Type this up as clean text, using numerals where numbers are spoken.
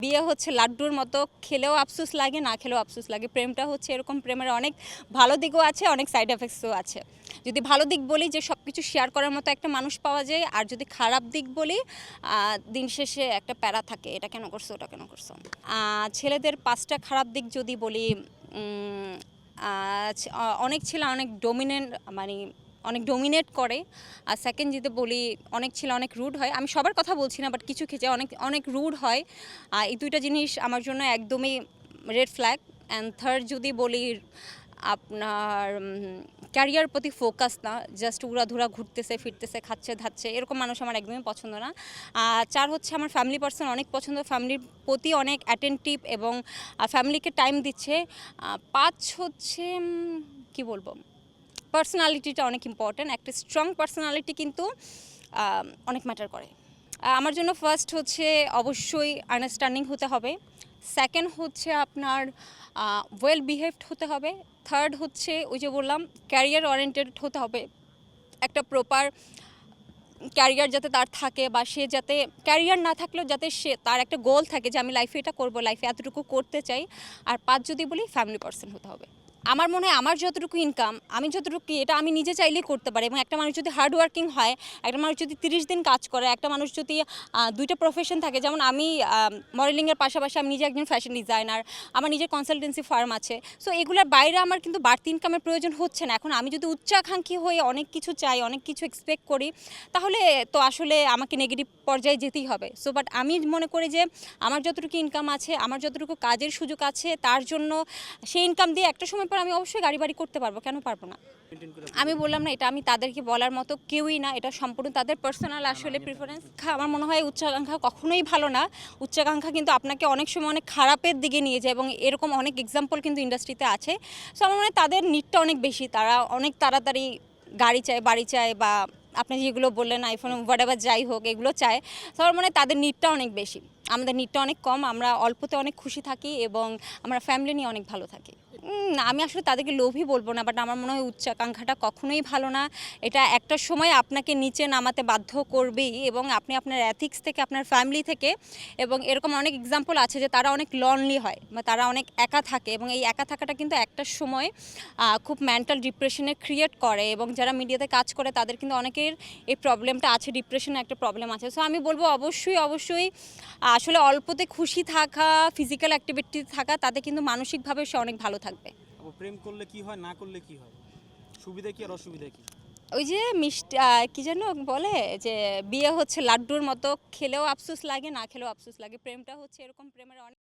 বিয়ে হচ্ছে লাড্ডুর মতো, খেলেও আফসোস লাগে, না খেলেও আফসোস লাগে। প্রেমটা হচ্ছে এরকম, প্রেমের অনেক ভালো দিকও আছে, অনেক সাইড এফেক্টসও আছে। যদি ভালো দিক বলি যে সব কিছু শেয়ার করার মতো একটা মানুষ পাওয়া যায়, আর যদি খারাপ দিক বলি দিন শেষে একটা প্যারা থাকে, এটা কেন করছো ওটা কেন করছো। ছেলেদের 5টা খারাপ দিক যদি বলি, অনেক ছেলে অনেক ডোমিনেন্ট, মানে অনেক ডোমিনেট করে। আর সেকেন্ড যদি বলি, অনেক ছেলে অনেক রুড হয়। আমি সবার কথা বলছি না, বাট কিছু ক্ষেত্রে অনেক অনেক রুড হয়। এই দুইটা জিনিস আমার জন্য একদমই রেড ফ্ল্যাগ। অ্যান্ড থার্ড যদি বলি, আপনার ক্যারিয়ার প্রতি ফোকাস না, জাস্ট উড়াধুরা ঘুরতেছে ফিরতেছে খাচ্ছে ধাচ্ছে, এরকম মানুষ আমার একদমই পছন্দ না। 4 হচ্ছে আমার ফ্যামিলি পার্সন অনেক পছন্দ, ফ্যামিলির প্রতি অনেক অ্যাটেন্টিভ এবং ফ্যামিলিকে টাইম দিচ্ছে। 5 হচ্ছে কি বলবো, পার্সোনালিটিটা অনেক ইম্পর্ট্যান্ট। একটা স্ট্রং পার্সোনালিটি কিন্তু অনেক ম্যাটার করে আমার জন্য। ফার্স্ট হচ্ছে অবশ্যই আন্ডারস্ট্যান্ডিং হতে হবে। সেকেন্ড হচ্ছে আপনার ওয়েল বিহেভড হতে হবে। থার্ড হচ্ছে ওই যে বললাম, ক্যারিয়ার ওরিয়েন্টেড হতে হবে। একটা প্রপার ক্যারিয়ার যাতে তার থাকে, বা সে যাতে ক্যারিয়ার না থাকলেও যাতে সে তার একটা গোল থাকে যে আমি লাইফে এটা করবো, লাইফে এতটুকু করতে চাই। আর 5 যদি বলি, ফ্যামিলি পার্সন হতে হবে। আমার মনে হয় আমার যতটুকু ইনকাম, আমি যতটুকু এটা আমি নিজে চাইলেই করতে পারি। এবং একটা মানুষ যদি হার্ড ওয়ার্কিং হয়, একটা মানুষ যদি 30 দিন কাজ করে, একটা মানুষ যদি 2টা প্রফেশন থাকে, যেমন আমি মডেলিংয়ের পাশাপাশি আমি নিজে একজন ফ্যাশন ডিজাইনার, আমার নিজের কনসালটেন্সি ফার্ম আছে। সো এগুলোর বাইরে আমার কিন্তু বাড়তি ইনকামের প্রয়োজন হচ্ছে না। এখন আমি যদি উচ্চাকাঙ্ক্ষী হয়ে অনেক কিছু চাই, অনেক কিছু এক্সপেক্ট করি, তাহলে তো আসলে আমাকে নেগেটিভ পর্যায়ে যেতেই হবে। সো বাট আমি মনে করি যে আমার যতটুকু ইনকাম আছে, আমার যতটুকু কাজের সুযোগ আছে, তার জন্য সেই ইনকাম দিয়ে একটা সময় পর আমি অবশ্যই গাড়ি বাড়ি করতে পারবো, কেন পারবো না। আমি বললাম না, এটা আমি তাদেরকে বলার মতো কেউই না, এটা সম্পূর্ণ তাদের পার্সোনাল আসলে প্রিফারেন্স। আমার মনে হয় উচ্চাকাঙ্ক্ষা কখনোই ভালো না। উচ্চাকাঙ্ক্ষা কিন্তু আপনাকে অনেক সময় অনেক খারাপের দিকে নিয়ে যায়, এবং এরকম অনেক এক্সাম্পল কিন্তু ইন্ডাস্ট্রিতে আছে। সো আমার মনে হয় তাদের নিডটা অনেক বেশি, তারা অনেক তাড়াতাড়ি গাড়ি চায়, বাড়ি চায়, বা আপনি যেগুলো বললেন আইফোন হোয়াটএভার যাই হোক এগুলো চায়। তো আমার মনে হয় তাদের নিডটা অনেক বেশি, আমাদের নিডটা অনেক কম। আমরা অল্পতে অনেক খুশি থাকি এবং আমরা ফ্যামিলি নিয়ে অনেক ভালো থাকি। আমি আসলে তাদেরকে লোভই বলবো না, বাট আমার মনে হয় উচ্চাকাঙ্ক্ষাটা কখনোই ভালো না। এটা একটা সময় আপনাকে নিচে নামাতে বাধ্য করবেই, এবং আপনি আপনার এথিক্স থেকে, আপনার ফ্যামিলি থেকে, এবং এরকম অনেক এক্সাম্পল আছে যে তারা অনেক লনলি হয়, বা তারা অনেক একা থাকে, এবং এই একা থাকাটা কিন্তু একটা সময় খুব মেন্টাল ডিপ্রেশনে ক্রিয়েট করে। এবং যারা মিডিয়াতে কাজ করে তাদের কিন্তু অনেকের এই প্রবলেমটা আছে, ডিপ্রেশনের একটা প্রবলেম আছে। সো আমি বলবো অবশ্যই অবশ্যই আসলে অল্পতে খুশি থাকা, ফিজিক্যাল অ্যাক্টিভিটি থাকা, তাতে কিন্তু মানসিকভাবে সে অনেক ভালো থাকবে। প্রেম করলে কি হয়, না করলে কি হয়, সুবিধা কি আর অসুবিধা কি? ওই যে মিষ্টি কি যেন বলে, যে বিয়ে হচ্ছে লাড্ডুর মতো, খেলেও আফসোস লাগে, না খেলেও আফসোস লাগে। প্রেমটা হচ্ছে এরকম, প্রেমের অনেক